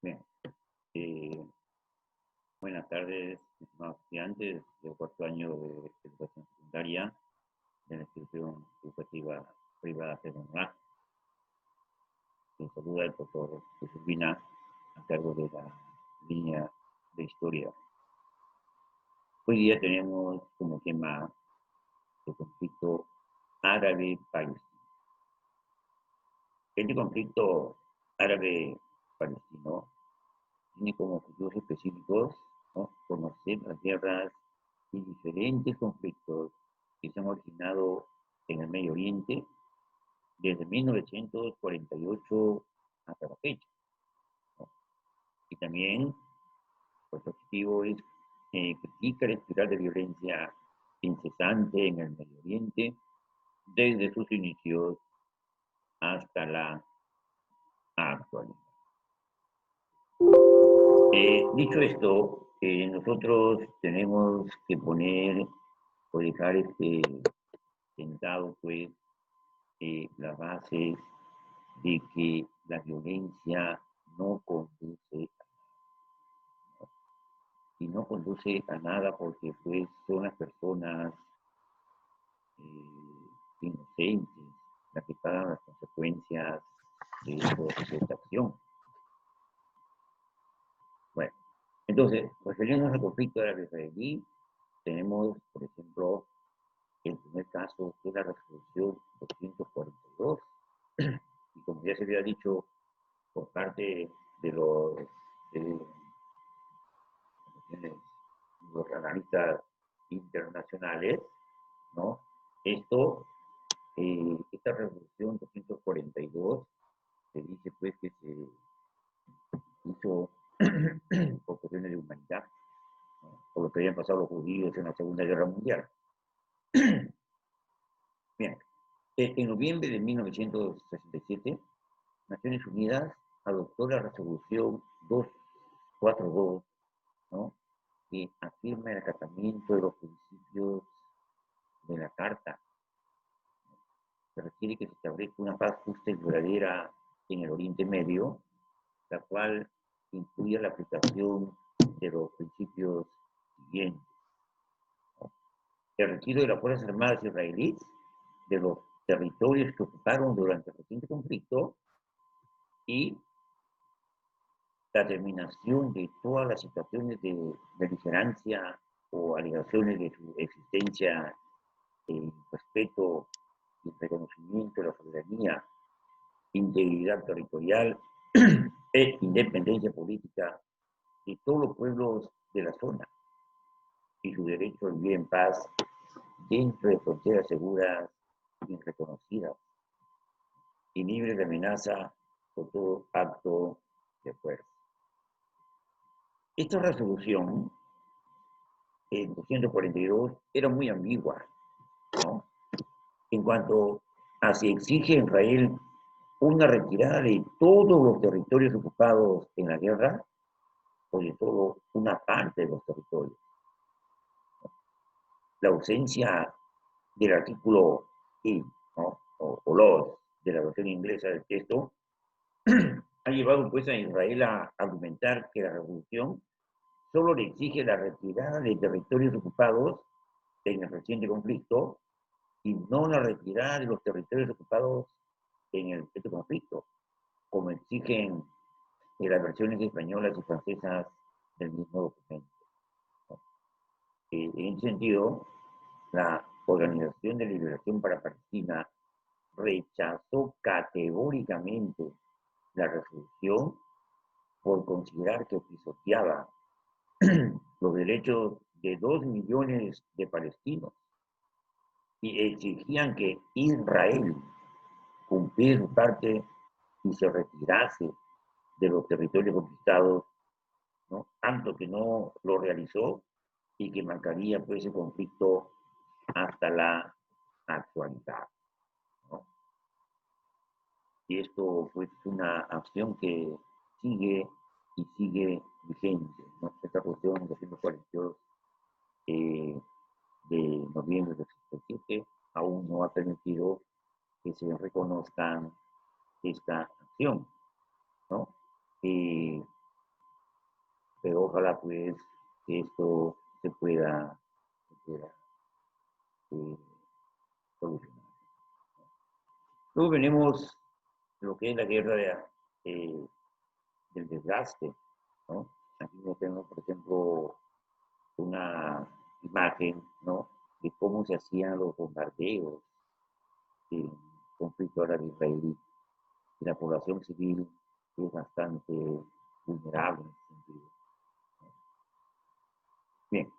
Bien, eh, buenas tardes, estimados estudiantes del cuarto año de educación secundaria de la institución educativa privada Fenomenal. Les saluda el profesor Jesús Vina, a cargo de la línea de historia. Hoy día tenemos como tema el conflicto árabe-palestino. Este conflicto árabe-palestino tiene como objetivos específicos, ¿no?, conocer las guerras y diferentes conflictos que se han originado en el Medio Oriente desde 1948 hasta la fecha, ¿no? Y también, pues, el objetivo es criticar la espiral de violencia incesante en el Medio Oriente desde sus inicios hasta la actualidad. Dicho esto, nosotros tenemos que poner o dejar sentado, pues, las bases de que la violencia no conduce y no conduce a nada porque, pues, son las personas inocentes las que pagan las consecuencias de esta acción. Bueno, entonces, refiriéndonos al conflicto árabe-israelí, tenemos, por ejemplo, el primer caso, que es la resolución 242, y como ya se había dicho por parte de los analistas internacionales, ¿no? Esta resolución 242 se dice, pues, que se hizo por cuestiones de humanidad, ¿no?, por lo que habían pasado los judíos en la Segunda Guerra Mundial. Bien, en noviembre de 1967, Naciones Unidas adoptó la resolución 242, ¿no?, que afirma el acatamiento de los principios de la Carta. Se requiere que se establezca una paz justa y duradera en el Oriente Medio, la cual incluye la aplicación de los principios siguientes, ¿no? El retiro de las Fuerzas Armadas israelíes de los territorios que ocuparon durante el reciente conflicto y la terminación de todas las situaciones de beligerancia o alegaciones de su existencia en respeto y reconocimiento de la soberanía, integridad territorial e independencia política de todos los pueblos de la zona y su derecho a vivir en paz dentro de fronteras seguras y reconocidas y libres de amenaza por todo acto de fuerza. Esta resolución, en 242, era muy ambigua, ¿no?, en cuanto a si exige a Israel una retirada de todos los territorios ocupados en la guerra o de todo una parte de los territorios. La ausencia del artículo I, ¿no?, o los de la versión inglesa del texto ha llevado, pues, a Israel a argumentar que la resolución solo le exige la retirada de territorios ocupados en el reciente conflicto y no la retirada de los territorios ocupados en este conflicto, como exigen las versiones españolas y francesas del mismo documento, ¿no? En ese sentido, la Organización de Liberación para Palestina rechazó categóricamente la resolución por considerar que pisoteaba los derechos de 2 millones de palestinos y exigían que Israel cumpliera su parte y se retirase de los territorios conquistados, ¿no?, tanto que no lo realizó y que marcaría, pues, ese conflicto hasta la actualidad, ¿no? Y esto, pues, es una acción que sigue y sigue vigente, ¿no? Esta cuestión 242 de noviembre de 1967 aún no ha permitido que se reconozcan esta acción, ¿no? Y, pero ojalá pues que esto se pueda eh, solucionar. Luego venimos lo que es la guerra eh, del desgaste, ¿no? Aquí no tenemos, por ejemplo, una imagen, ¿no? De cómo se hacían los bombardeos en conflicto árabe-israelí. Y la población civil es bastante vulnerable en ese sentido. Bien,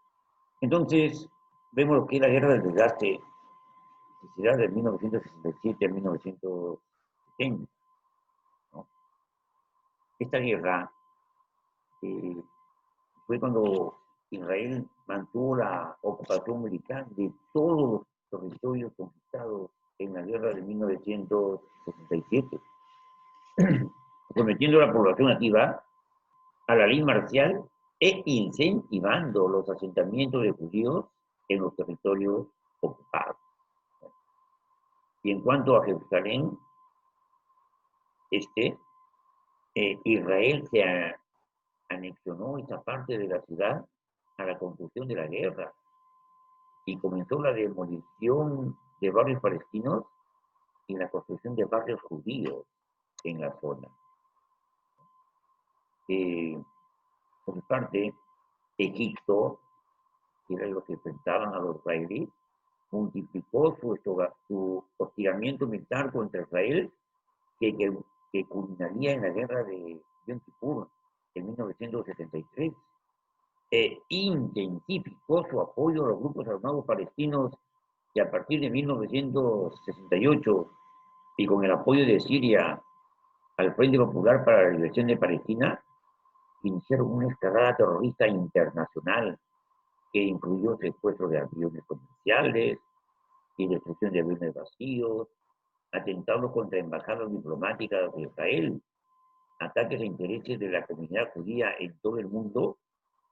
entonces vemos lo que es la guerra del desgaste, que se da de 1967 a 1970, ¿no? Esta guerra eh, fue cuando Israel mantuvo la ocupación militar de todos los territorios conquistados en la guerra de 1967, sometiendo a la población nativa a la ley marcial e incentivando los asentamientos de judíos en los territorios ocupados. Y en cuanto a Jerusalén, Israel se anexionó esa parte de la ciudad a la conclusión de la guerra y comenzó la demolición de barrios palestinos y la construcción de barrios judíos en la zona. Por su parte, Egipto, que era lo que enfrentaban a los israelíes, multiplicó su hostigamiento militar contra Israel, que culminaría en la guerra de Yom Kippur en 1973, e intensificó su apoyo a los grupos armados palestinos y a partir de 1968 y con el apoyo de Siria al Frente Popular para la Liberación de Palestina, iniciaron una escalada terrorista internacional que incluyó secuestro de aviones comerciales y destrucción de aviones vacíos, atentados contra embajadas diplomáticas de Israel, ataques a intereses de la comunidad judía en todo el mundo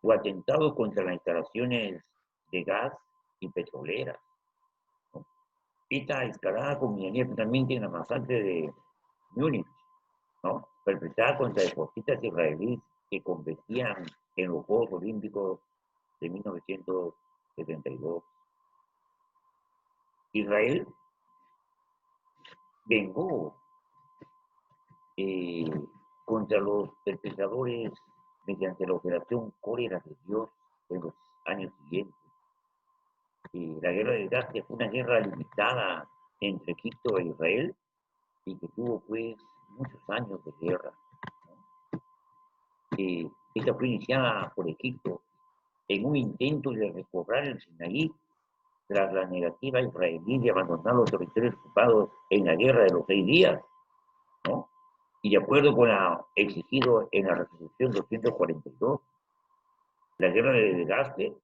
o atentados contra las instalaciones de gas y petroleras, ¿no? Esta escalada culminaría finalmente en la masacre de Múnich, ¿no? Perpetrada contra deportistas israelíes que competían en los Juegos Olímpicos de 1972. Israel vengó eh, contra los perpetradores mediante la operación Cólera de Dios en los años siguientes. La guerra de Gaza fue una guerra limitada entre Egipto e Israel y que tuvo pues muchos años de guerra, ¿no? Esta fue iniciada por Egipto en un intento de recobrar el Sinaí tras la negativa israelí de abandonar los territorios ocupados en la guerra de los 6 días, ¿no? Y de acuerdo con lo exigido en la resolución 242, la guerra de desgaste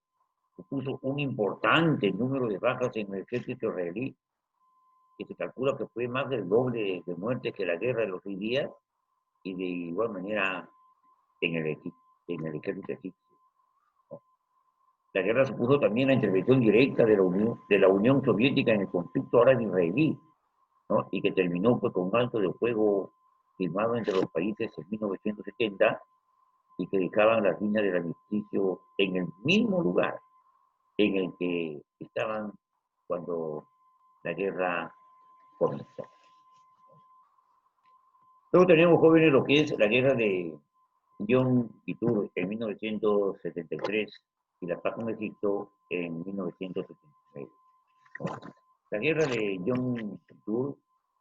supuso un importante número de bajas en el ejército israelí, que se calcula que fue más del doble de muertes que la guerra de los 6 días, y de igual manera en el ejército egipcio, ¿no? La guerra supuso también la intervención directa de la Unión Soviética en el conflicto árabe-israelí, ¿no? Y que terminó pues, con un alto de fuego firmado entre los países en 1970 y que dejaban las líneas del armisticio en el mismo lugar en el que estaban cuando la guerra comenzó. Luego tenemos, jóvenes, lo que es la guerra de Yom Kippur en 1973 y la paz con Egipto en 1979. La guerra de Yom Kippur,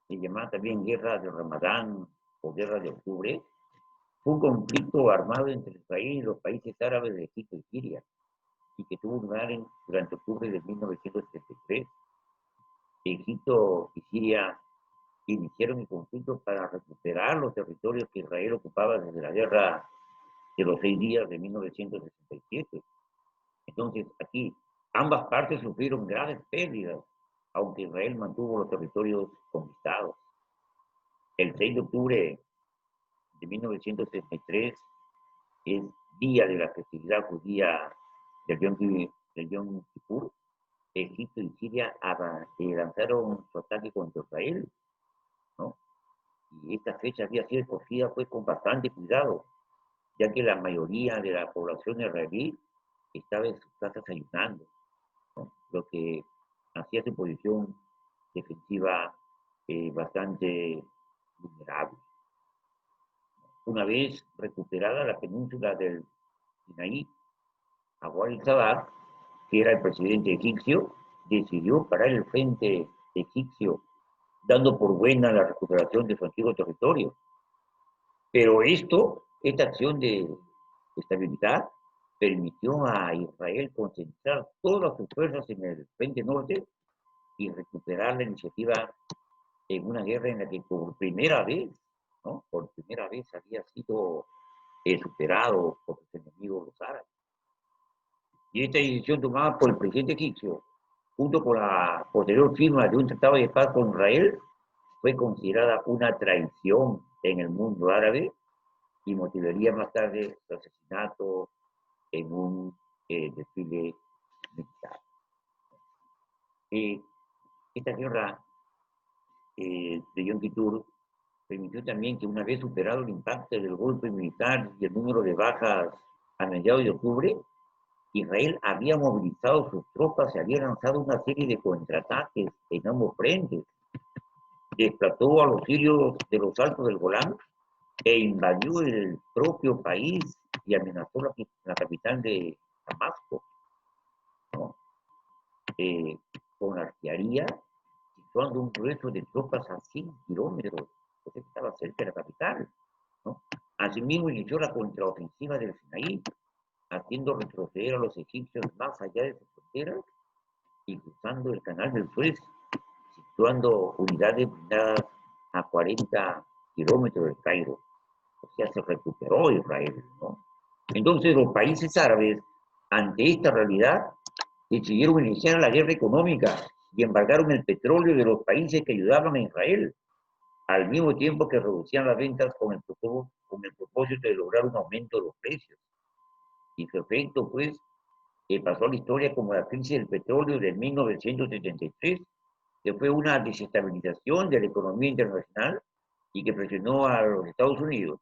se llamaba también guerra de Ramadán o guerra de octubre, fue un conflicto armado entre Israel y los países árabes de Egipto y Siria, y que tuvo lugar durante octubre de 1973. Egipto y Siria iniciaron el conflicto para recuperar los territorios que Israel ocupaba desde la guerra de los 6 días de 1967. Entonces, aquí ambas partes sufrieron graves pérdidas, aunque Israel mantuvo los territorios conquistados. El 6 de octubre de 1973 es día de la festividad judía del Yom Kippur. Egipto y Siria lanzaron su ataque contra Israel, ¿no? Y esta fecha había sido escogida fue con bastante cuidado, ya que la mayoría de la población israelí estaba en sus casas ayunando, ¿no? Lo que hacía su posición defensiva bastante vulnerable. Una vez recuperada la península del Sinaí, Anwar el-Sadat, que era el presidente egipcio, decidió parar el frente egipcio, dando por buena la recuperación de su antiguo territorio. Pero esta acción de estabilidad, permitió a Israel concentrar todas sus fuerzas en el frente norte y recuperar la iniciativa en una guerra en la que por primera vez, ¿no? Por primera vez había sido superado por sus enemigos los árabes. Y esta decisión tomada por el presidente egipcio, junto con la posterior firma de un tratado de paz con Israel, fue considerada una traición en el mundo árabe y motivaría más tarde su asesinato en un desfile militar. Esta guerra de Yom Kippur permitió también que, una vez superado el impacto del golpe militar y el número de bajas a mediados de octubre, Israel había movilizado sus tropas y había lanzado una serie de contraataques en ambos frentes. Desplazó a los sirios de los altos del Golán e invadió el propio país y amenazó la capital de Damasco, ¿no? Con artillería, situando un grueso de tropas a 100 kilómetros, porque estaba cerca de la capital, ¿no? Asimismo, inició la contraofensiva del Sinaí, haciendo retroceder a los egipcios más allá de sus fronteras y cruzando el canal del Suez, situando unidades blindadas a 40 kilómetros del Cairo. O sea, se recuperó Israel, ¿no? Entonces, los países árabes, ante esta realidad, decidieron iniciar la guerra económica y embargaron el petróleo de los países que ayudaban a Israel, al mismo tiempo que reducían las ventas con el propósito de lograr un aumento de los precios. Y su efecto, pues, pasó a la historia como la crisis del petróleo de 1973, que fue una desestabilización de la economía internacional y que presionó a los Estados Unidos,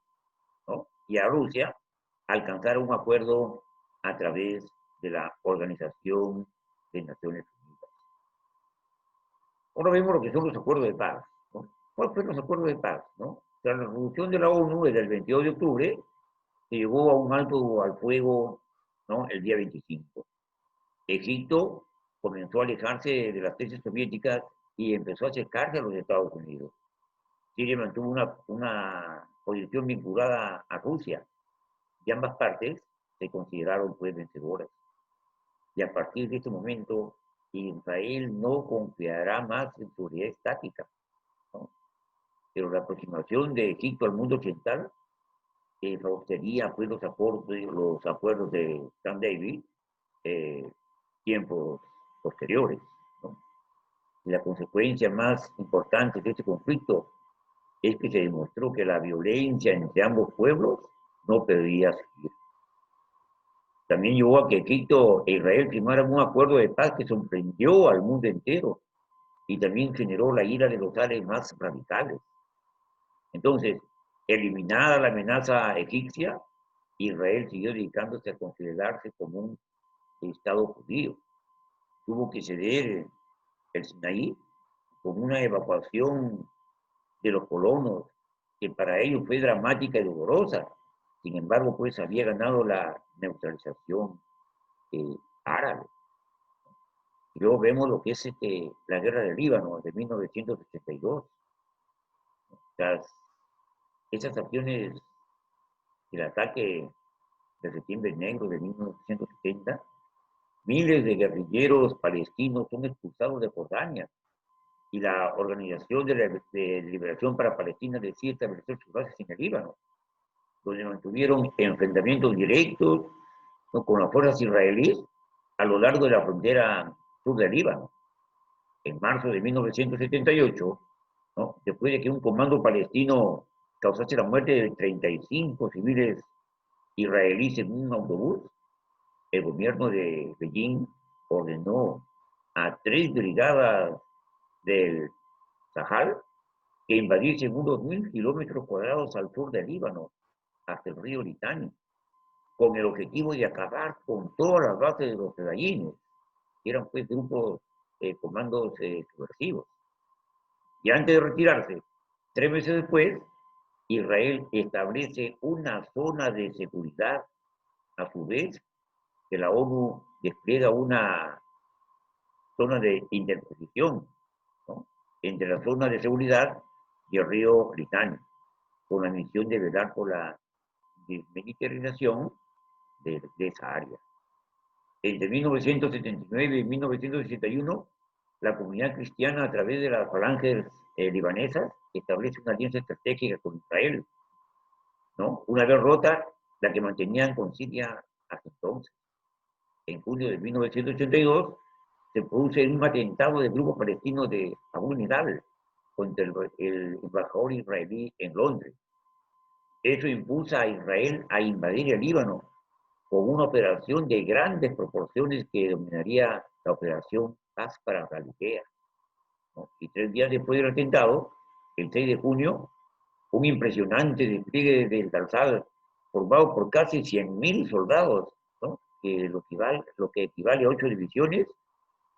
¿no? Y a Rusia a alcanzar un acuerdo a través de la Organización de Naciones Unidas. Ahora vemos lo que son los acuerdos de paz, ¿no? ¿Cuáles fueron los acuerdos de paz, no? Tras la resolución de la ONU del 22 de octubre, se llegó a un alto al fuego, ¿no? El día 25. Egipto comenzó a alejarse de las tesis soviéticas y empezó a acercarse a los Estados Unidos. Siria mantuvo una posición vinculada a Rusia y ambas partes se consideraron, pues, vencedoras. Y a partir de este momento, Israel no confiará más en su seguridad estática, ¿no? Pero la aproximación de Egipto al mundo occidental favorecería, pues, los acuerdos de Camp David, tiempos posteriores, ¿no? Y la consecuencia más importante de este conflicto es que se demostró que la violencia entre ambos pueblos no podía seguir. También llevó a que Egipto e Israel firmaran un acuerdo de paz que sorprendió al mundo entero y también generó la ira de los árabes más radicales. Entonces, eliminada la amenaza egipcia, Israel siguió dedicándose a considerarse como un Estado judío. Tuvo que ceder el Sinaí con una evacuación de los colonos, que para ellos fue dramática y dolorosa. Sin embargo, pues había ganado la neutralización árabe. Y luego vemos lo que es la guerra del Líbano de 1982. Esas acciones, el ataque de Septiembre Negro de 1970, miles de guerrilleros palestinos son expulsados de Jordania y la Organización de Liberación para Palestina decide establecer sus bases en el Líbano, donde mantuvieron enfrentamientos directos, ¿no?, con las fuerzas israelíes a lo largo de la frontera sur del Líbano. En marzo de 1978, ¿no?, después de que un comando palestino causase la muerte de 35 civiles israelíes en un autobús, el gobierno de Beijing ordenó a 3 brigadas del Sahel que invadiesen unos 1000 kilómetros cuadrados al sur del Líbano, hasta el río Litani, con el objetivo de acabar con todas las bases de los fedayines, que eran pues grupos, comandos subversivos. Y antes de retirarse, 3 meses después, Israel establece una zona de seguridad, a su vez, que la ONU despliega una zona de interposición, ¿no?, entre la zona de seguridad y el río Litani, con la misión de velar por la desmilitarización de esa área. Entre 1979 y 1981, la comunidad cristiana, a través de las falanges libanesas, establece una alianza estratégica con Israel, ¿no?, una vez rota la que mantenían con Siria hasta entonces. En julio de 1982 se produce un atentado del grupo palestino de Abu Nidal contra el embajador israelí en Londres. Eso impulsa a Israel a invadir el Líbano con una operación de grandes proporciones que denominaría la Operación Paz para Galilea, ¿no? Y 3 días después del atentado, el 6 de junio, un impresionante despliegue del Al-Assad, formado por casi 100.000 soldados, ¿no?, lo que equivale a 8 divisiones,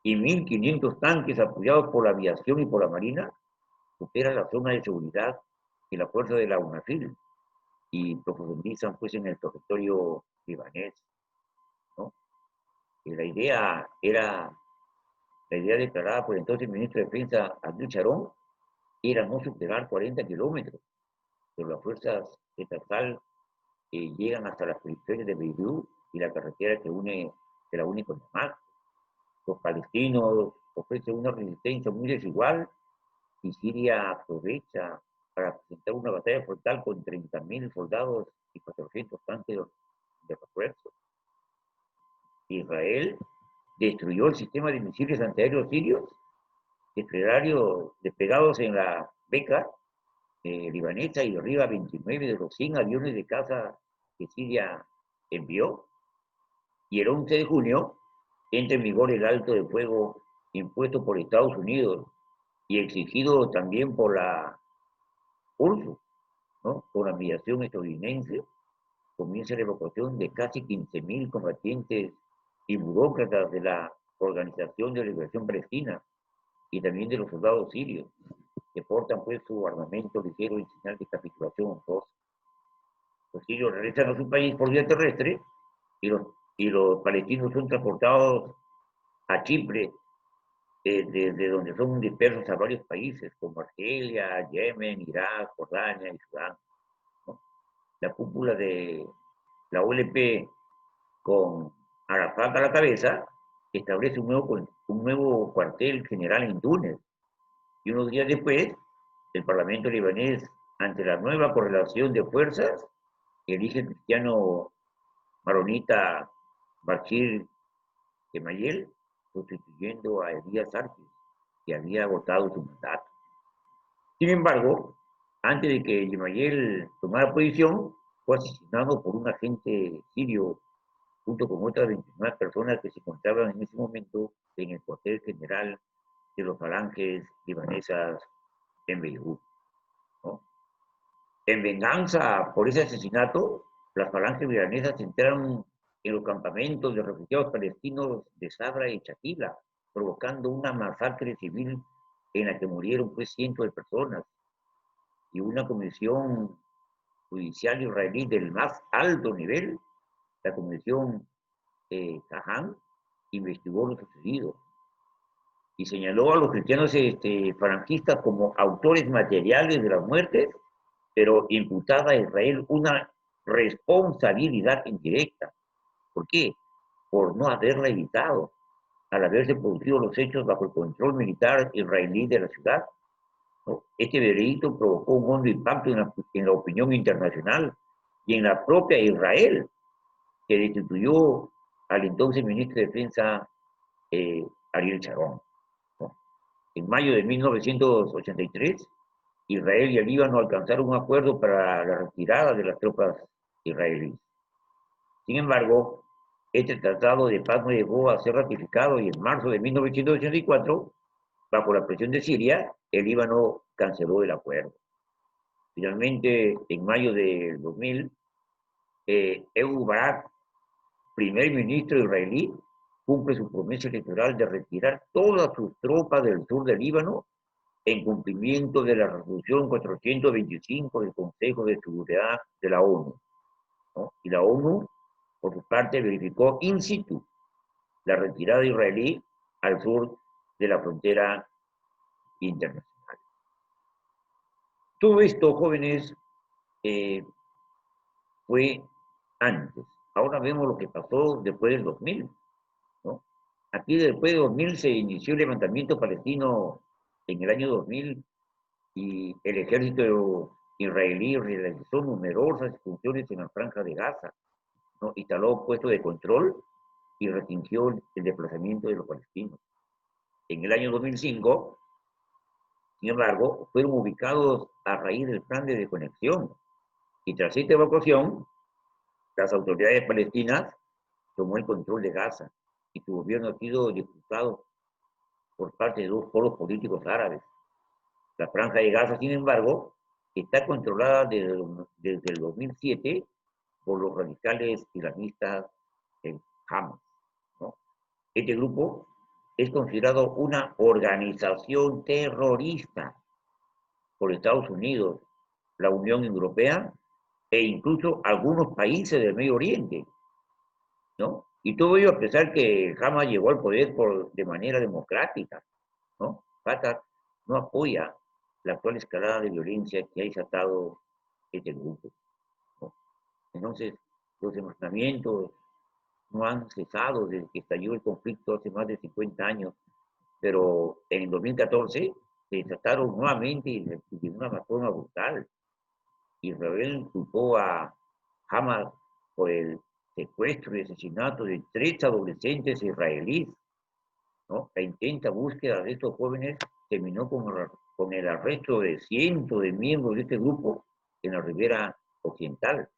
y 1.500 tanques apoyados por la aviación y por la marina, supera la zona de seguridad y la fuerza de la UNAFIL y profundizan pues en el territorio libanés, ¿no? Y la idea declarada por el entonces ministro de Defensa, Ariel Sharon, era no superar 40 kilómetros, pero las fuerzas de Tarzal llegan hasta las periferias de Beirut y la carretera que la une con Damasco. Los palestinos ofrecen una resistencia muy desigual y Siria aprovecha para presentar una batalla frontal con 30.000 soldados y 400 tanques de refuerzo. Israel destruyó el sistema de misiles antiaéreos sirios desplegados en la Beca libanesa, y derriba 29 de los 100 aviones de caza que Siria envió. Y el 11 de junio entra en vigor el alto de fuego impuesto por Estados Unidos y exigido también por la URSS, ¿no?, por la mediación estadounidense. Comienza la evacuación de casi 15.000 combatientes y burócratas de la Organización de Liberación Palestina y también de los soldados sirios, que portan pues su armamento ligero en señal de capitulación honrosa. Los sirios regresan a su país por vía terrestre y los palestinos son transportados a Chipre, desde donde son dispersos a varios países, como Argelia, Yemen, Irak, Jordania y Sudán, ¿no? La cúpula de la OLP, con Arafat a la cabeza, establece un nuevo cuartel general en Túnez. Y unos días después, el Parlamento libanés, ante la nueva correlación de fuerzas, elige al cristiano maronita Bashir Gemayel, sustituyendo a Elías Arquis, que había agotado su mandato. Sin embargo, antes de que Gemayel tomara posición, fue asesinado por un agente sirio junto con otras 29 personas que se encontraban en ese momento en el cuartel general de los falanges libanesas en Beirut, ¿no? En venganza por ese asesinato, las falanges libanesas entraron en los campamentos de refugiados palestinos de Sabra y Shatila, provocando una masacre civil en la que murieron pues cientos de personas, y una comisión judicial israelí del más alto nivel, la comisión Kahan, investigó lo sucedido y señaló a los cristianos falangistas como autores materiales de las muertes, pero imputaba a Israel una responsabilidad indirecta. ¿Por qué? Por no haberla evitado, al haberse producido los hechos bajo el control militar israelí de la ciudad, ¿no? Este veredicto provocó un hondo impacto en la opinión internacional y en la propia Israel, que destituyó al entonces ministro de Defensa Ariel Sharon, ¿no? En mayo de 1983, Israel y el Líbano alcanzaron un acuerdo para la retirada de las tropas israelíes. Sin embargo, este tratado de paz no llegó a ser ratificado, y en marzo de 1984, bajo la presión de Siria, el Líbano canceló el acuerdo. Finalmente, en mayo del 2000, Ehud Barak, primer ministro israelí, cumple su promesa electoral de retirar todas sus tropas del sur del Líbano en cumplimiento de la resolución 425 del Consejo de Seguridad de la ONU, ¿no? Y la ONU, por su parte, verificó in situ la retirada israelí al sur de la frontera internacional. Todo esto, jóvenes, fue antes. Ahora vemos lo que pasó después del 2000, ¿no? Aquí después del 2000 se inició el levantamiento palestino en el año 2000 y el ejército israelí realizó numerosas funciones en la franja de Gaza, ¿no? Instaló puestos de control y restringió el desplazamiento de los palestinos. En el año 2005, sin embargo, fueron ubicados a raíz del plan de desconexión y tras esta evacuación, las autoridades palestinas tomó el control de Gaza y su gobierno ha sido disputado por parte de dos polos políticos árabes. La franja de Gaza, sin embargo, está controlada desde el 2007 por los radicales islamistas en Hamas, ¿no? Este grupo es considerado una organización terrorista por Estados Unidos, la Unión Europea e incluso algunos países del Medio Oriente, ¿no? Y todo ello a pesar que Hamas llegó al poder de manera democrática, ¿no? Fatah no apoya la actual escalada de violencia que ha desatado este grupo, ¿no? Entonces, los enfrentamientos no han cesado desde que estalló el conflicto hace más de 50 años, pero en 2014 se desataron nuevamente y de una forma brutal. Israel culpó a Hamas por el secuestro y asesinato de 3 adolescentes israelíes, ¿no? La intensa búsqueda de estos jóvenes terminó con el arresto de cientos de miembros de este grupo en la ribera occidental.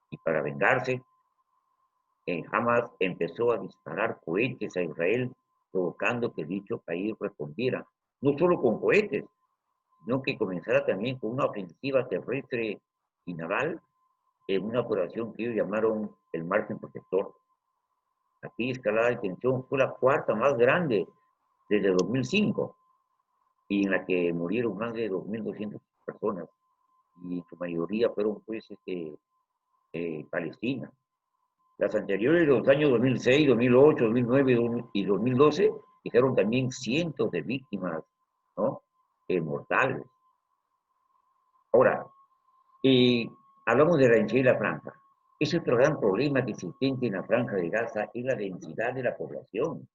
Y para vengarse, Hamas empezó a disparar cohetes a Israel, provocando que dicho país respondiera, no solo con cohetes, sino que comenzara también con una ofensiva terrestre y naval en una operación que ellos llamaron el Margen Protector. Aquí escalada de tensión fue la cuarta más grande desde 2005 y en la que murieron más de 2.200 personas y su mayoría fueron pues palestinas. Las anteriores, de los años 2006, 2008, 2009 y 2012, dejaron también cientos de víctimas, ¿no? Mortales. Ahora, hablamos de la densidad de la franja. Es otro gran problema que existente en la franja de Gaza es la densidad de la población,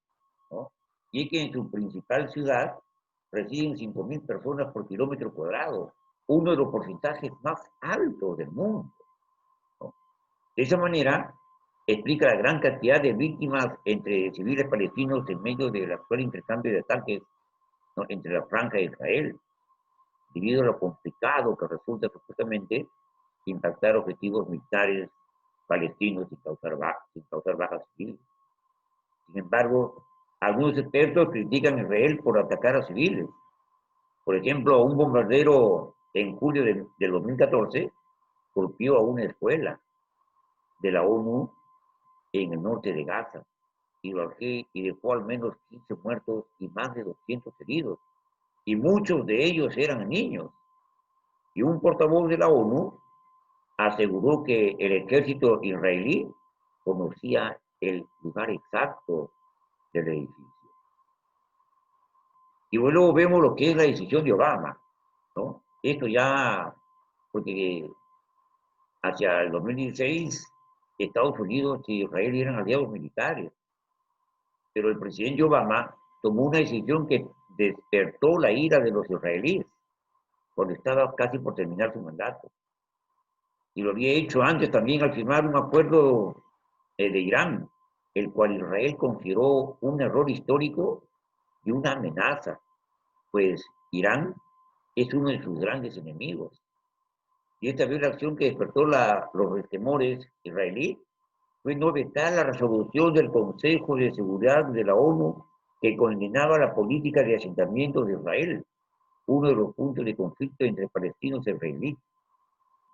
¿no? Y es que en su principal ciudad residen 5.000 personas por kilómetro cuadrado, uno de los porcentajes más altos del mundo, ¿no? De esa manera, explica la gran cantidad de víctimas entre civiles palestinos en medio del actual intercambio de ataques, ¿no? Entre la franja e Israel, debido a lo complicado que resulta supuestamente impactar objetivos militares palestinos sin causar bajas civiles. Sin embargo, algunos expertos critican a Israel por atacar a civiles. Por ejemplo, un bombardero en julio del 2014 golpeó a una escuela de la ONU en el norte de Gaza y dejó al menos 15 muertos y más de 200 heridos. Y muchos de ellos eran niños. Y un portavoz de la ONU aseguró que el ejército israelí conocía el lugar exacto del edificio. Y luego vemos lo que es la decisión de Obama, ¿no? Esto ya, porque hacia el 2016 Estados Unidos y Israel eran aliados militares, pero el presidente Obama tomó una decisión que despertó la ira de los israelíes cuando estaba casi por terminar su mandato. Y lo había hecho antes también al firmar un acuerdo de Irán, el cual Israel consideró un error histórico y una amenaza, pues Irán es uno de sus grandes enemigos. Y esta vez la acción que despertó los temores israelíes fue no vetar la resolución del Consejo de Seguridad de la ONU que condenaba la política de asentamiento de Israel uno de los puntos de conflicto entre palestinos y israelíes,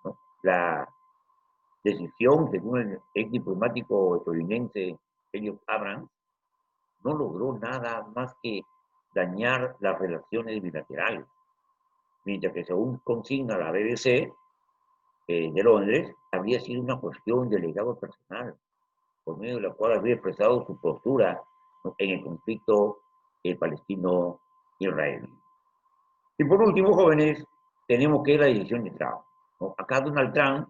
¿no? La decisión, según el ex diplomático estadounidense Elliot Abrams, no logró nada más que dañar las relaciones bilaterales, mientras que según consigna la BBC de Londres, habría sido una cuestión de legado personal, por medio de la cual habría expresado su postura, ¿no?, en el conflicto palestino-israelí. Y por último, jóvenes, tenemos que la decisión de Trump, ¿no? Acá Donald Trump,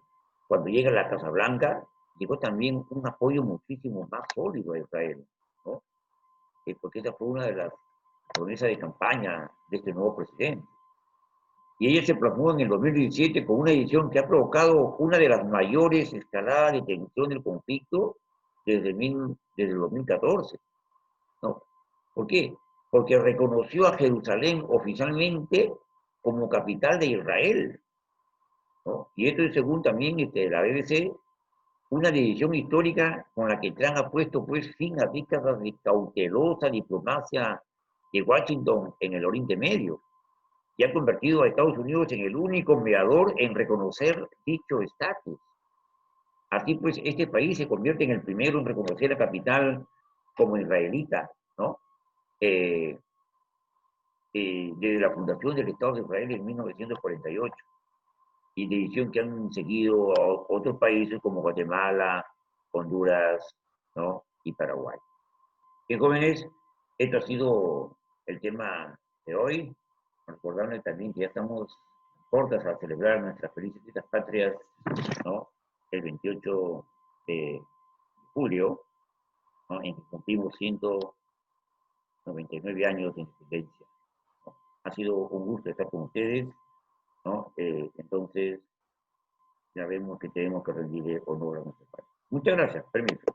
cuando llega a la Casa Blanca, llegó también un apoyo muchísimo más sólido a Israel, ¿no? Porque esa fue una de las promesas de campaña de este nuevo presidente. Y ella se plasmó en el 2017 con una decisión que ha provocado una de las mayores escaladas de tensión del conflicto desde el 2014, ¿no? ¿Por qué? Porque reconoció a Jerusalén oficialmente como capital de Israel, ¿no? Y esto es, según también la BBC, una decisión histórica con la que Trump ha puesto pues fin a décadas de cautelosa diplomacia de Washington en el Oriente Medio, y ha convertido a Estados Unidos en el único mediador en reconocer dicho estatus. Así pues, este país se convierte en el primero en reconocer la capital como israelita, ¿no? Desde la fundación del Estado de Israel en 1948, y decisión que han seguido otros países como Guatemala, Honduras, ¿no?, y Paraguay. Bien, jóvenes, esto ha sido el tema de hoy. Recordarles también que ya estamos cortas a celebrar nuestras felices fiestas patrias, ¿no?, el 28 de julio, ¿no?, en que cumplimos 199 años de independencia, ¿no? Ha sido un gusto estar con ustedes, ¿no? Entonces, ya vemos que tenemos que rendir honor a nuestro país. Muchas gracias. Permiso.